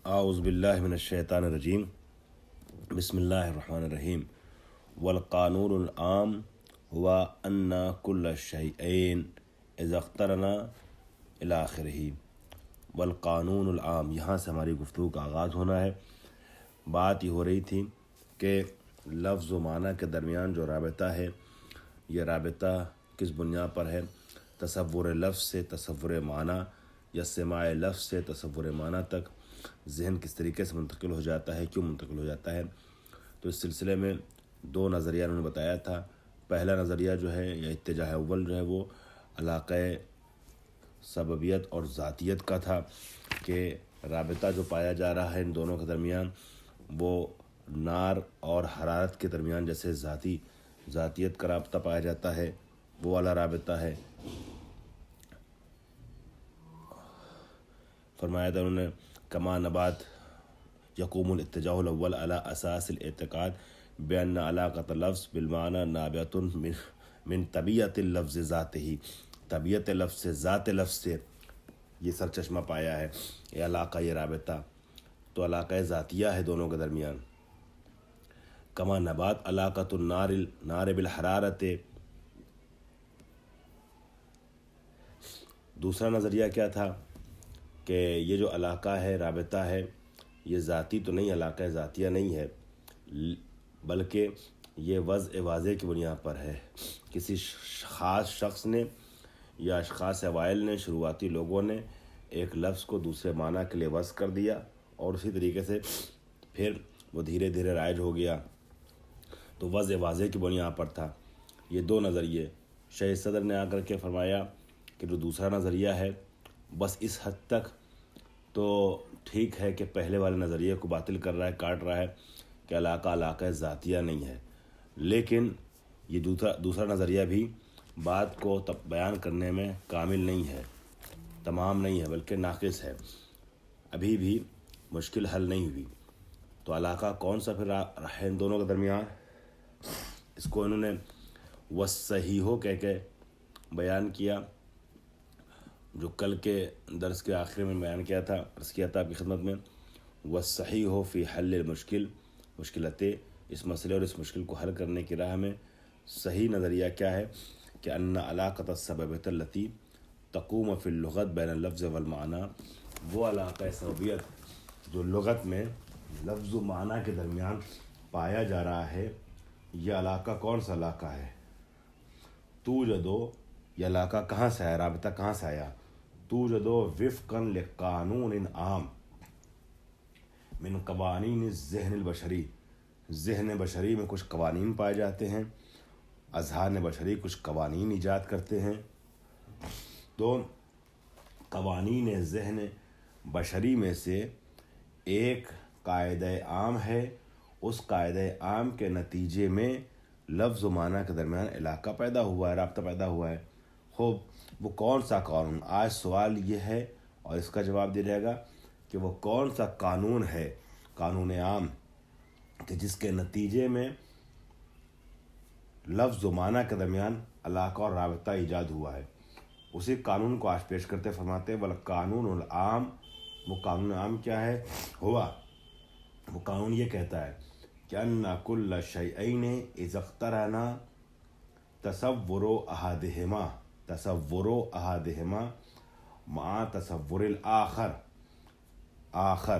اعوذ باللہ من الشیطان الرجیم بسم اللہ الرحمن الرحیم والقانون العام ہوا ان کل شیئین اذا اقترنا الی آخرہ۔ والقانون العام، یہاں سے ہماری گفتگو کا آغاز ہونا ہے۔ بات یہ ہو رہی تھی کہ لفظ و معنی کے درمیان جو رابطہ ہے، یہ رابطہ کس بنیاد پر ہے؟ تصور لفظ سے تصور معنی یا سماع لفظ سے تصور معنی تک ذہن کس طریقے سے منتقل ہو جاتا ہے، کیوں منتقل ہو جاتا ہے؟ تو اس سلسلے میں دو نظریہ انہوں نے بتایا تھا۔ پہلا نظریہ جو ہے یا اتجاہ اول جو ہے وہ علاقہ سببیت اور ذاتیت کا تھا کہ رابطہ جو پایا جا رہا ہے ان دونوں کے درمیان وہ نار اور حرارت کے درمیان جیسے ذاتیت کا رابطہ پایا جاتا ہے وہ والا رابطہ ہے۔ فرمایا تھا انہوں نے کما نبات یقوم الاتجاہ الاول علی اساس الاعتقاد بان علاقۃ اللفظ بالمعنی نابعۃ من طبیعت اللفظ ذاتہ، طبیعت لفظ سے، ذات لفظ سے یہ سرچشمہ پایا ہے یہ علاقہ، یہ رابطہ تو علاقہ ذاتیہ ہے دونوں کے درمیان۔ کما نبات علاقۃ النار بالحرارت، دوسرا نظریہ کیا تھا کہ یہ جو علاقہ ہے، رابطہ ہے، یہ ذاتی تو نہیں، علاقہ ذاتیہ نہیں ہے، بلکہ یہ وضع واضح کی بنیاد پر ہے۔ کسی خاص شخص نے یا اشخاص اوائل نے، شروعاتی لوگوں نے ایک لفظ کو دوسرے معنی کے لیے وضع کر دیا اور اسی طریقے سے پھر وہ دھیرے دھیرے رائج ہو گیا، تو وضع واضح کی بنیاد پر تھا۔ یہ دو نظریے شیخ صدر نے آ کر کے فرمایا کہ جو دوسرا نظریہ ہے بس اس حد تک تو ٹھیک ہے کہ پہلے والے نظریے کو باطل کر رہا ہے، کاٹ رہا ہے کہ علاقہ ذاتیہ نہیں ہے، لیکن یہ دوسرا نظریہ بھی بات کو بیان کرنے میں کامل نہیں ہے، تمام نہیں ہے، بلکہ ناقص ہے، ابھی بھی مشکل حل نہیں ہوئی۔ تو علاقہ کون سا پھر ہے ان دونوں کے درمیان؟ اس کو انہوں نے وصحیح کہہ کے بیان کیا، جو کل کے درس کے آخر میں بیان کیا تھا، عرض کیا تھا آپ کی خدمت میں، وصحیح فی حل مشکلات، اس مسئلے اور اس مشکل کو حل کرنے کی راہ میں صحیح نظریہ کیا ہے کہ ان علاقۃ السببیۃ التی تقوم فی اللغت بین اللفظ والمعنی، وہ علاقہ سببیت جو لغت میں لفظ و معنی کے درمیان پایا جا رہا ہے، یہ علاقہ کون سا علاقہ ہے؟ توجدو، یہ علاقہ کہاں سے آیا، رابطہ کہاں سے آیا؟ توجدو وفقا لقانون عام من قوانین الذہن البشری، ذہن بشری میں کچھ قوانین پائے جاتے ہیں، اذہان بشری کچھ قوانین ایجاد کرتے ہیں، تو قوانین ذہن بشری میں سے ایک قاعدہ عام ہے، اس قاعدہ عام کے نتیجے میں لفظ و معنی کے درمیان علاقہ پیدا ہوا ہے، رابطہ پیدا ہوا ہے۔ خوب، وہ کون سا قانون؟ آج سوال یہ ہے اور اس کا جواب دیا جائے گا کہ وہ کون سا قانون ہے، قانون عام، کہ جس کے نتیجے میں لفظ و معنی کے درمیان علاقہ اور رابطہ ایجاد ہوا ہے۔ اسی قانون کو آج پیش کرتے فرماتے ہیں والقانون العام، وہ قانون عام کیا ہے؟ ہوا، وہ قانون یہ کہتا ہے کہ ان کل شیئین اذا اقترنا تصور احدہما مع تصور الآخر، آخر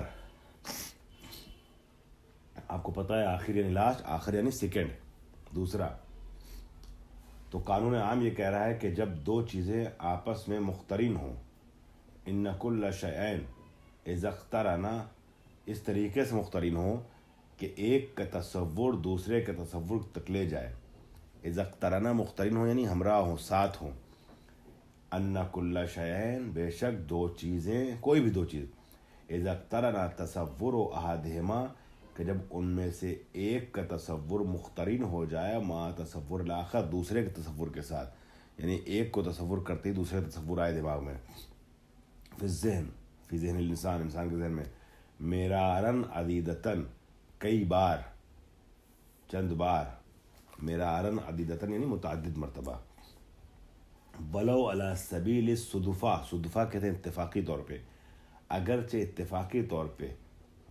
آپ کو پتہ ہے آخر یعنی لاسٹ، آخر یعنی سیکنڈ، دوسرا۔ تو قانون عام یہ کہہ رہا ہے کہ جب دو چیزیں آپس میں مقترن ہوں، ان کل شیئین اذا اقترنا، اس طریقے سے مقترن ہوں کہ ایک کا تصور دوسرے کے تصور تک لے جائے، اذا اقترنا مقترن ہوں یعنی ہمراہ ہوں، ساتھ ہوں، ان کل شیئین، بے شک دو چیزیں، کوئی بھی دو چیز، اذا اقترنا تصور احدہما، کہ جب ان میں سے ایک کا تصور مقترن ہو جائے مع تصور الاخر، دوسرے کے تصور کے ساتھ، یعنی ایک کو تصور کرتے ہی دوسرے تصور آئے دماغ میں، فی ذہن الانسان، انسان کے ذہن میں، مرارن عدیدتن، کئی بار، چند بار، مرارن عدیدتن یعنی متعدد مرتبہ، ولو علی سبیل الصدفہ، صدفہ کہتے ہیں اتفاقی طور پہ، اگرچہ اتفاقی طور پہ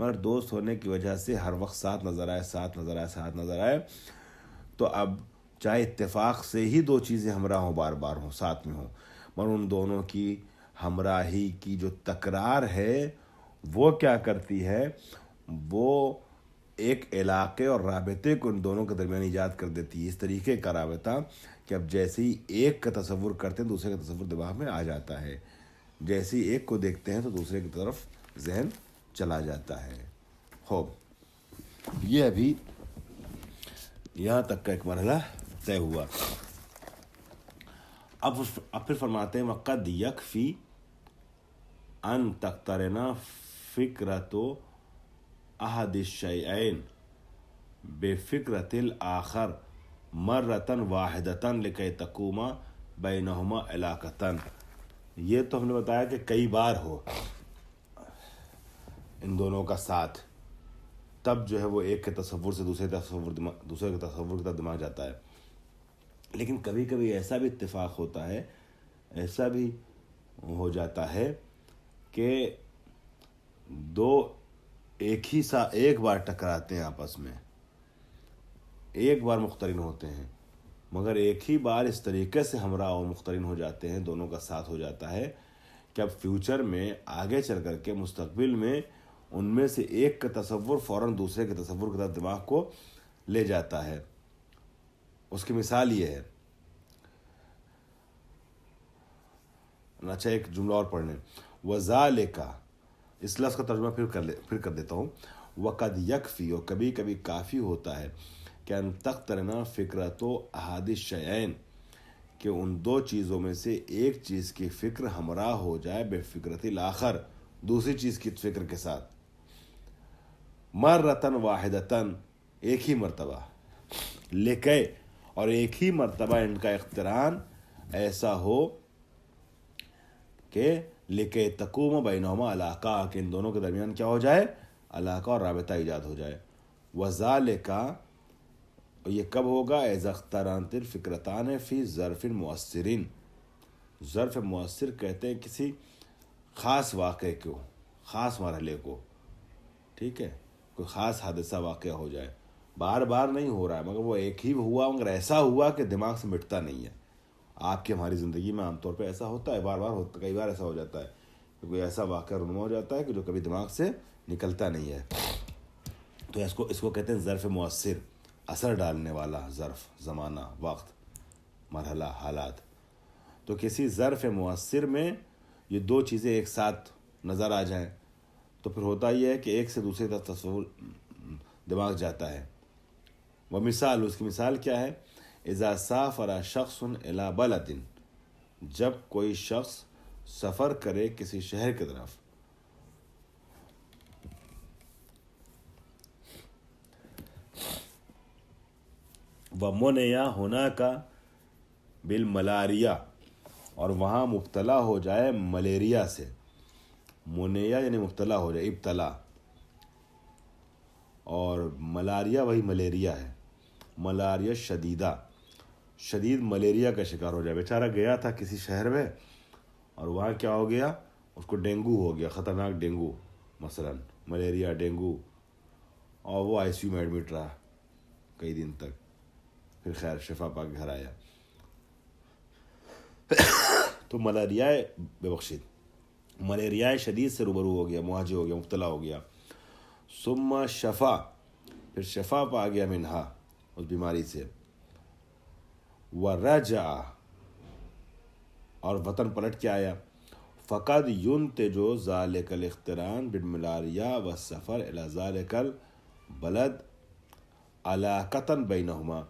مگر دوست ہونے کی وجہ سے ہر وقت ساتھ نظر آئے تو اب چاہے اتفاق سے ہی دو چیزیں ہمراہ ہوں، بار بار ہوں، ساتھ میں ہوں، مگر ان دونوں کی ہمراہی کی جو تکرار ہے وہ کیا کرتی ہے، وہ ایک علاقے اور رابطے کو ان دونوں کے درمیان ایجاد کر دیتی ہے، اس طریقے کا رابطہ کہ اب جیسے ہی ایک کا تصور کرتے ہیں دوسرے کا تصور دماغ میں آ جاتا ہے، جیسے ہی ایک کو دیکھتے ہیں تو دوسرے کی طرف ذہن چلا جاتا ہے۔ یہ ابھی یہاں تک کا ایک مرحلہ طے ہوا۔ اب پھر فرماتے ہیں وَقَدْ يَكْفِي أَن تَقْتَرِنَ فِكْرَةُ أَحَدِ الشَّيْئَيْنِ بِفِكْرَةِ الْآخَرِ مَرَّةً وَاحِدَةً لِكَيْ تَقُومَ بَيْنَهُمَا عِلَاقَةً۔ یہ تو ہم نے بتایا کہ کئی بار ہو ان دونوں کا ساتھ، تب جو ہے وہ ایک کے تصور سے دوسرے کے تصور کی طرف دماغ جاتا ہے۔ لیکن کبھی کبھی ایسا بھی اتفاق ہوتا ہے، ایسا بھی ہو جاتا ہے کہ دو ایک بار ٹکراتے ہیں آپس میں، ایک بار مقترن ہوتے ہیں، مگر ایک ہی بار اس طریقے سے ہمراہ اور مقترن ہو جاتے ہیں، دونوں کا ساتھ ہو جاتا ہے کہ اب فیوچر میں آگے چل کر کے مستقبل میں ان میں سے ایک کا تصور فوراً دوسرے کے تصور کی طرف دماغ کو لے جاتا ہے۔ اس کی مثال یہ ہے، اچھا ایک جملہ اور پڑھ لیں، وَذَلِكَ، اس لفظ کا ترجمہ پھر کر دیتا ہوں، وَقَدْ يَكْفِي، اور کبھی کبھی کافی ہوتا ہے کہ أَن تَقْتَرِنَ فِكْرَةُ أَحَدِ الشَّيْئَيْنِ، کہ ان دو چیزوں میں سے ایک چیز کی فکر ہمراہ ہو جائے بِفِكْرَةِ الْآخَرِ، دوسری چیز کی فکر کے ساتھ، مَرَّةً وَاحِدَةً، ایک ہی مرتبہ، لِكَيْ، اور ایک ہی مرتبہ ان کا اقتران ایسا ہو کہ لِكَيْ تَقُومَ بَيْنَهُمَا عِلَاقَةٌ، کہ ان دونوں کے درمیان کیا ہو جائے، علاقہ اور رابطہ ایجاد ہو جائے۔ وَذَلِكَ، یہ کب ہوگا، اِذَا اقْتَرَنَتِ الْفِكْرَتَانِ فِي ظَرْفٍ مُؤَثِّرٍ، ظرف مؤثر کہتے ہیں کسی خاص واقعے کو، خاص مرحلے کو، ٹھیک ہے، کوئی خاص حادثہ واقعہ ہو جائے، بار بار نہیں ہو رہا ہے مگر وہ ایک ہی ہوا، مگر ایسا ہوا کہ دماغ سے مٹتا نہیں ہے۔ آپ کی ہماری زندگی میں عام طور پہ ایسا ہوتا ہے، بار بار ہوتا، کئی بار ایسا ہو جاتا ہے کہ کوئی ایسا واقعہ رونما ہو جاتا ہے کہ جو کبھی دماغ سے نکلتا نہیں ہے، تو اس کو کہتے ہیں ظرف مؤثر، اثر ڈالنے والا ظرف، زمانہ، وقت، مرحلہ، حالات۔ تو کسی ظرف مؤثر میں یہ دو چیزیں ایک ساتھ نظر آ جائیں تو پھر ہوتا یہ ہے کہ ایک سے دوسرے تک تصور دماغ جاتا ہے۔ وہ مثال، اس کی مثال کیا ہے، اذا سافر شخص الی بلد، جب کوئی شخص سفر کرے کسی شہر کی طرف، وَمُنِعَ هُنَاكَ بِالْمَلَارِيَا، اور وہاں مبتلا ہو جائے ملیریا سے، منیا یعنی مبتلا ہو جائے، ابتلا، اور ملاریا وہی ملیریا ہے، ملاریا شدیدہ، شدید ملیریا کا شکار ہو جائے۔ بیچارہ گیا تھا کسی شہر میں اور وہاں کیا ہو گیا، اس کو ڈینگو ہو گیا، خطرناک ڈینگو، مثلا ملیریا، ڈینگو، اور وہ آئی سی یو میں ایڈمٹ رہا کئی دن تک، پھر خیر شفا پا کے گھر آیا۔ تو ملیریا شدید سے روبرو ہو گیا، مواجہ ہو گیا، مبتلا ہو گیا۔ ثم شفا، پھر شفا پا گیا منہا، اس بیماری سے۔ ورجع، اور وطن پلٹ کے آیا۔ فقد ينتج ذلك الاقتران بالملاريا والسفر الى ذلك البلد علاقة بينهما،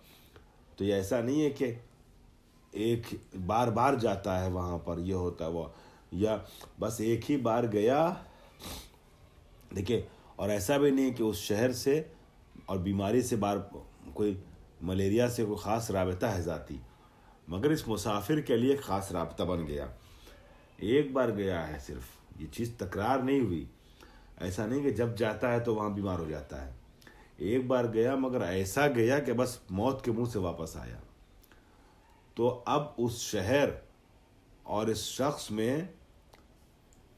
تو یہ ایسا نہیں ہے کہ ایک بار بار جاتا ہے وہاں پر، یہ ہوتا ہے وہ، یا بس ایک ہی بار گیا، دیکھیں، اور ایسا بھی نہیں کہ اس شہر سے اور بیماری سے کوئی ملیریا سے کوئی خاص رابطہ ہے ذاتی، مگر اس مسافر کے لیے خاص رابطہ بن گیا، ایک بار گیا ہے صرف، یہ چیز تکرار نہیں ہوئی، ایسا نہیں کہ جب جاتا ہے تو وہاں بیمار ہو جاتا ہے، ایک بار گیا مگر ایسا گیا کہ بس موت کے منہ سے واپس آیا۔ تو اب اس شہر اور اس شخص میں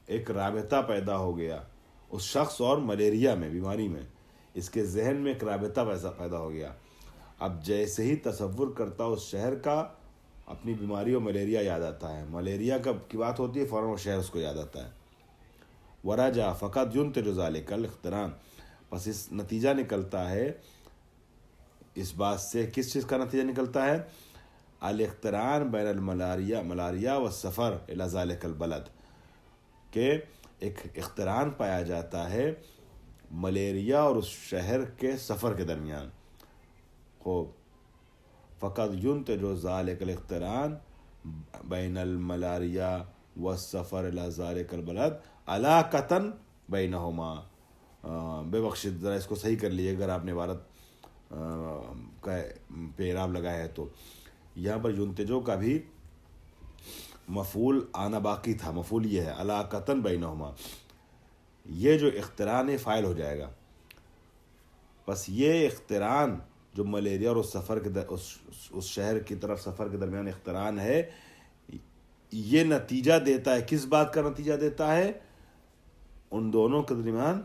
ایک رابطہ پیدا ہو گیا، اس شخص اور ملیریا میں بیماری میں اس کے ذہن میں ایک رابطہ ویسا پیدا ہو گیا. اب جیسے ہی تصور کرتا اس شہر کا اپنی بیماری اور ملیریا یاد آتا ہے. ملیریا کی بات ہوتی ہے فوراً وہ شہر اس کو یاد آتا ہے. ورجا فقط ينتج ذلك الاقتران، بس اس نتیجہ نکلتا ہے اس بات سے. کس چیز کا نتیجہ نکلتا ہے؟ الاقتران بین الملاریا والسفر الى ذلك البلد، کہ ایک اقتران پایا جاتا ہے ملیریا اور اس شہر کے سفر کے درمیان. خوب، فقط ينتج ذلك الاقتران بین الملاریا والسفر الى ذلك البلد علاقۃ بینہما. بے بخشید ذرا اس کو صحیح کر لیے اگر آپ نے عبارت کا پہ اعراب لگایا ہے تو. یہاں پر ینتجو کا بھی مفعول آنا باقی تھا. مفعول یہ ہے علاقۃ بینہما. یہ جو اقتران ہے فاعل ہو جائے گا. بس یہ اقتران جو ملیریا اور اس سفر کے اس شہر کی طرف سفر کے درمیان اقتران ہے، یہ نتیجہ دیتا ہے. کس بات کا نتیجہ دیتا ہے؟ ان دونوں کے درمیان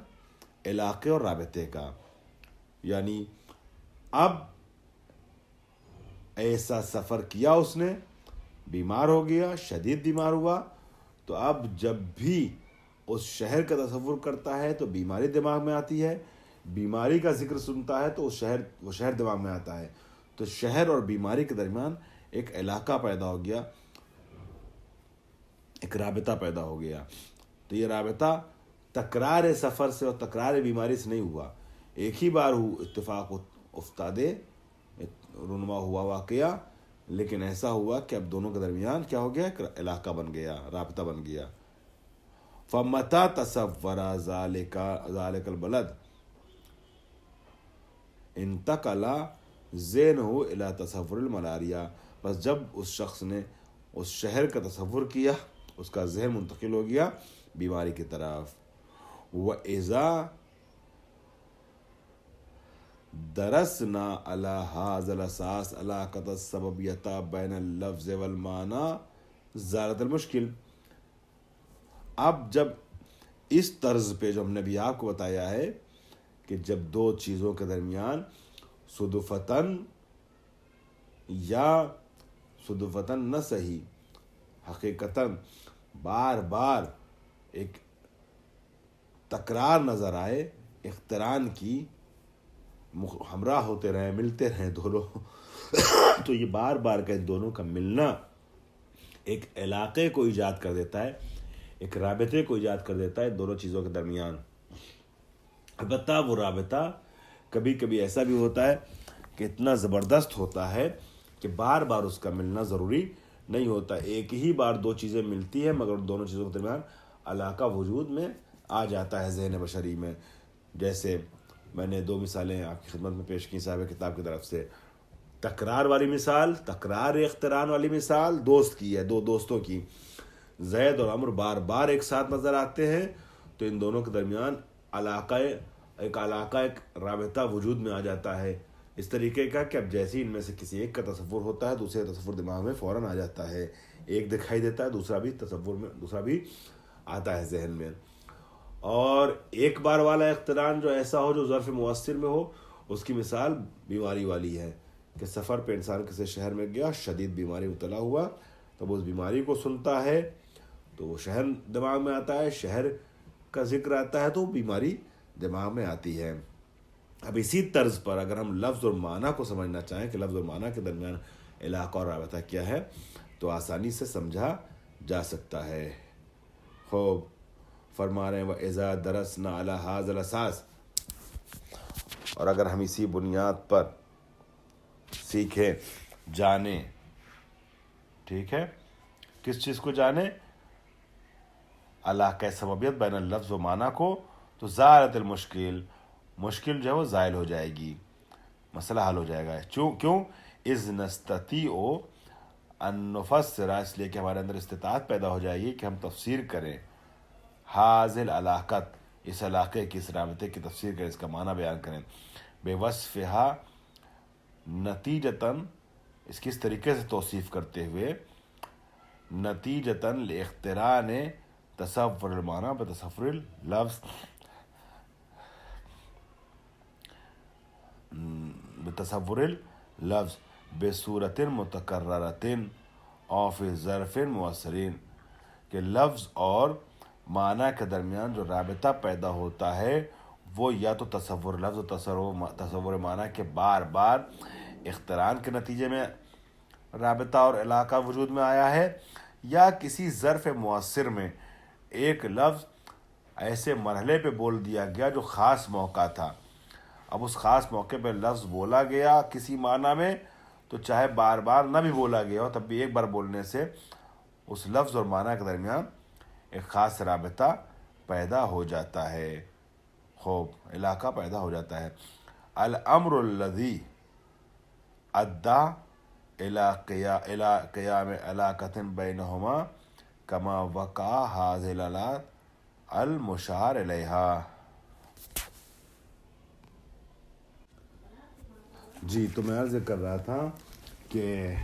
علاقے اور رابطے کا. یعنی اب ایسا سفر کیا اس نے، بیمار ہو گیا، شدید بیمار ہوا، تو اب جب بھی اس شہر کا تصور کرتا ہے تو بیماری دماغ میں آتی ہے. بیماری کا ذکر سنتا ہے تو وہ شہر دماغ میں آتا ہے. تو شہر اور بیماری کے درمیان ایک علاقہ پیدا ہو گیا، ایک رابطہ پیدا ہو گیا. تو یہ رابطہ تکرار سفر سے اور تکرار بیماری سے نہیں ہوا. ایک ہی بار اتفاق افتادے رونما ہوا واقعہ، لیکن ایسا ہوا کہ اب دونوں کے درمیان کیا ہو گیا؟ ایک علاقہ بن گیا، رابطہ بن گیا. فمتا تصور ذالک البلد انتقل ذہنہ الی تصور الملاریا. بس جب اس شخص نے اس شہر کا تصور کیا، اس کا ذہن منتقل ہو گیا بیماری کی طرف. وَإِذَا درسنا على هذا الاساس علاقۃ السببیۃ بین اللفظ والمعنی زالت المشکل. اب جب اس طرز پہ جو ہم نے بھی آپ کو بتایا ہے کہ جب دو چیزوں کے درمیان صدفتاً یا صدفتاً نہ صحیح حقیقتاً بار بار ایک تکرار نظر آئے، اقتران کی ہمراہ ہوتے رہیں، ملتے رہیں دونوں، تو یہ بار بار کا ان دونوں کا ملنا ایک علاقے کو ایجاد کر دیتا ہے، ایک رابطے کو ایجاد کر دیتا ہے دونوں چیزوں کے درمیان. البتہ وہ رابطہ کبھی کبھی ایسا بھی ہوتا ہے کہ اتنا زبردست ہوتا ہے کہ بار بار اس کا ملنا ضروری نہیں ہوتا. ایک ہی بار دو چیزیں ملتی ہیں مگر ان دونوں چیزوں کے درمیان علاقہ وجود میں آ جاتا ہے ذہن بشری میں. جیسے میں نے دو مثالیں آپ کی خدمت میں پیش کی صاحب کتاب کی طرف سے. تکرار والی مثال، تکرار اقتران والی مثال دوست کی ہے، دو دوستوں کی. زید اور عمرو بار بار ایک ساتھ نظر آتے ہیں تو ان دونوں کے درمیان ایک رابطہ وجود میں آ جاتا ہے. اس طریقے کا کہ اب جیسے ان میں سے کسی ایک کا تصور ہوتا ہے دوسرے کا تصور دماغ میں فوراً آ جاتا ہے. ایک دکھائی دیتا ہے دوسرا بھی آتا ہے ذہن میں. اور ایک بار والا اقتران جو ایسا ہو جو ظرف مؤثر میں ہو، اس کی مثال بیماری والی ہے کہ سفر پہ انسان کسی شہر میں گیا، شدید بیماری مبتلا ہوا، تب اس بیماری کو سنتا ہے تو وہ شہر دماغ میں آتا ہے، شہر کا ذکر آتا ہے تو بیماری دماغ میں آتی ہے. اب اسی طرز پر اگر ہم لفظ اور معنی کو سمجھنا چاہیں کہ لفظ اور معنی کے درمیان علاقہ اور رابطہ کیا ہے تو آسانی سے سمجھا جا سکتا ہے. خوب فرما رہے ہیں وَإِذَا دَرَسْنَا عَلَى هَذَا الْأَسَاسِ، اور اگر ہم اسی بنیاد پر سیکھیں، جانیں، ٹھیک ہے، کس چیز کو جانیں؟ علاقہ سببیت بین اللفظ و معنی کو، تو زالت المشکل، مشکل جو ہے وہ زائل ہو جائے گی، مسئلہ حل ہو جائے گا. کیوں؟ اذ نستطیع ان نفسر، اس لیے کہ ہمارے اندر استطاعت پیدا ہو جائے گی کہ ہم تفسیر کریں حاضر العلاقت، اس علاقے کی، اس رابطے کی تفسیر کریں، اس کا معنی بیان کریں. بے وصفہا نتیجتاً، اس کی اس طریقے سے توصیف کرتے ہوئے، نتیجتاً لاقتران تصور المعنی بتصور اللفظ، بتصور اللفظ بصورت متکررۃ او فی ظرف مؤثرین، کہ لفظ اور معنی کے درمیان جو رابطہ پیدا ہوتا ہے وہ یا تو تصور لفظ و تصور معنی کے بار بار اقتران کے نتیجے میں رابطہ اور علاقہ وجود میں آیا ہے، یا کسی ظرف مؤثر میں ایک لفظ ایسے مرحلے پہ بول دیا گیا جو خاص موقع تھا۔ اب اس خاص موقع پہ لفظ بولا گیا کسی معنی میں، تو چاہے بار بار نہ بھی بولا گیا ہو تب بھی ایک بار بولنے سے اس لفظ اور معنی کے درمیان ایک خاص رابطہ پیدا ہو جاتا ہے، خوب علاقہ پیدا ہو جاتا ہے۔ الامر الذی ادى الى قیام علاقۃ بینہما کما وقع هذه الآلات المشار الیہا۔ جی تو میں عرض کر رہا تھا کہ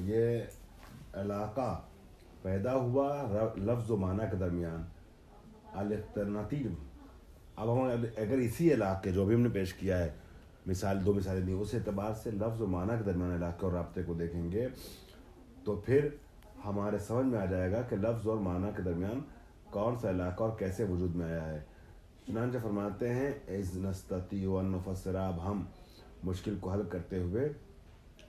یہ علاقہ پیدا ہوا لفظ و معنی کے درمیان الاقترانتی۔ اب ہم اگر اسی علاقے جو بھی ہم نے پیش کیا ہے، دو مثالیں دی، اس اعتبار سے لفظ و معنی کے درمیان علاقے اور رابطے کو دیکھیں گے تو پھر ہمارے سمجھ میں آ جائے گا کہ لفظ اور معنی کے درمیان کون سا علاقہ اور کیسے وجود میں آیا ہے۔ چنانچہ فرماتے ہیں اذ نستطیع ان نفسر، اب ہم مشکل کو حل کرتے ہوئے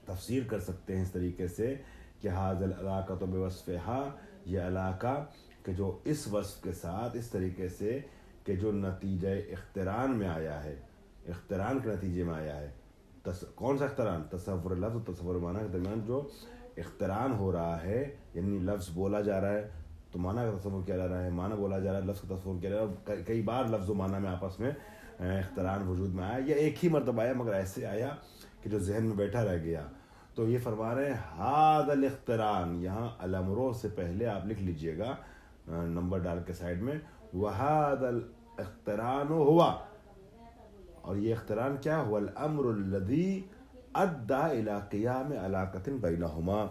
تفسیر کر سکتے ہیں اس طریقے سے کہ ھذا العلاقۃ بوصفھا، یہ علاقہ کہ جو اس وصف کے ساتھ اس طریقے سے کہ جو نتیجہ اقتران میں آیا ہے، اقتران کے نتیجے میں آیا ہے۔ کون سا اقتران؟ تصور لفظ و تصور معنی کے درمیان جو اقتران ہو رہا ہے، یعنی لفظ بولا جا رہا ہے تو معنی کا تصور کیا جا رہا ہے، معنی بولا جا رہا ہے لفظ کا تصور کیا جا رہا ہے، کئی بار لفظ و معنی میں آپس میں اقتران وجود میں آیا، یا ایک ہی مرتبہ آیا مگر ایسے آیا کہ جو ذہن میں بیٹھا رہ گیا۔ تو یہ فرما رہے ہیں ھذا الاقتران، یہاں الامروں سے پہلے آپ لکھ لیجئے گا نمبر ڈال کے سائڈ میں، وھذا الاقتران ہوا، اور یہ اقتران کیا ہوا؟ الامر الذی ادى الى قیام علاقۃ بینہما،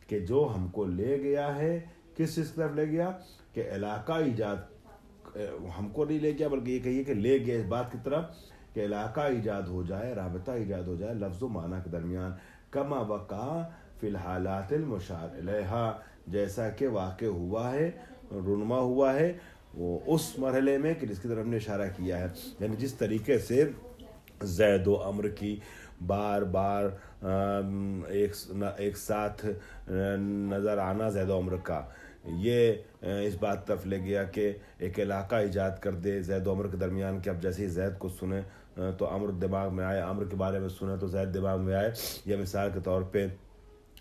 کہ جو ہم کو لے گیا ہے کس چیز کی طرف لے گیا؟ کہ علاقہ ایجاد، ہم کو نہیں لے گیا بلکہ یہ کہیے کہ لے گیا اس بات کی طرف کہ علاقہ ایجاد ہو جائے، رابطہ ایجاد ہو جائے لفظ و معنی کے درمیان، کما وقع فی الحالات المشار الیہا، جیسا کہ واقع ہوا ہے، رونما ہوا ہے وہ اس مرحلے میں کہ جس کی طرف ہم نے اشارہ کیا ہے، یعنی جس طریقے سے زید و عمر کی بار بار ایک ساتھ نظر آنا زید و عمر کا، یہ اس بات طرف لے گیا کہ ایک علاقہ ایجاد کر دے زید و عمر کے درمیان، کہ اب جیسے ہی زید کو سنیں تو عمر دماغ میں آئے، عمر کے بارے میں سنیں تو زید دماغ میں آئے۔ یا مثال کے طور پہ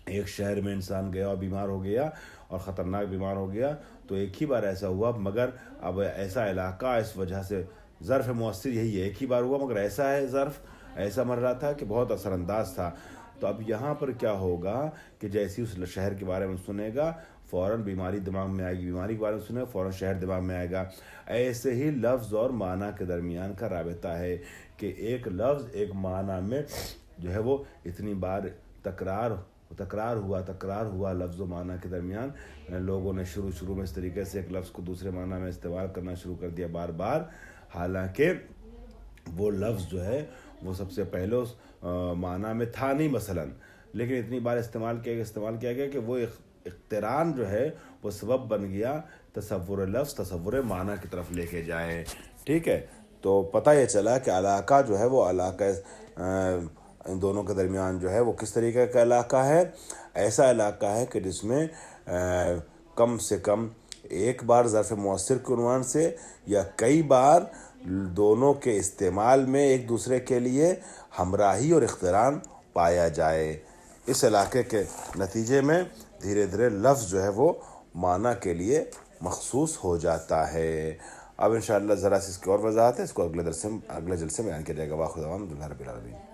ایک شہر میں انسان گیا اور بیمار ہو گیا اور خطرناک بیمار ہو گیا، تو ایک ہی بار ایسا ہوا، مگر اب ایسا علاقہ اس وجہ سے ظرف مؤثر یہی ہے، ایک ہی بار ہوا مگر ایسا ہے ظرف، ایسا مر رہا تھا کہ بہت اثر انداز تھا۔ تو اب یہاں پر کیا ہوگا کہ جیسے اس شہر کے بارے میں سنے گا فوراً بیماری دماغ میں آئے گی، بیماری کے بارے میں سنے گا فوراً شہر دماغ میں آئے گا۔ ایسے ہی لفظ اور معنی کے درمیان کا رابطہ ہے کہ ایک لفظ ایک معنی میں جو ہے وہ اتنی بار تکرار ہوا لفظ و معنی کے درمیان، لوگوں نے شروع میں اس طریقے سے ایک لفظ کو دوسرے معنی میں استعمال کرنا شروع کر دیا بار بار، حالانکہ وہ لفظ جو ہے وہ سب سے پہلے اس معنی میں تھا نہیں مثلاً، لیکن اتنی بار استعمال کیا گیا کہ وہ اقتران جو ہے وہ سبب بن گیا تصور لفظ تصور معنی کی طرف لے کے جائے۔ ٹھیک ہے، تو پتہ یہ چلا کہ علاقہ جو ہے وہ علاقہ ان دونوں کے درمیان جو ہے وہ کس طریقے کا علاقہ ہے، ایسا علاقہ ہے کہ جس میں کم سے کم ایک بار ظرف مؤثر کے عنوان سے یا کئی بار دونوں کے استعمال میں ایک دوسرے کے لیے ہمراہی اور اقتران پایا جائے۔ اس علاقے کے نتیجے میں دھیرے دھیرے لفظ جو ہے وہ معنی کے لیے مخصوص ہو جاتا ہے۔ اب انشاءاللہ ذرا سی اس کی اور وضاحت ہے، اس کو اگلے جلسے میں بیان کیا جائے گا۔ واخر دعوانا الحمد للہ رب العالمین۔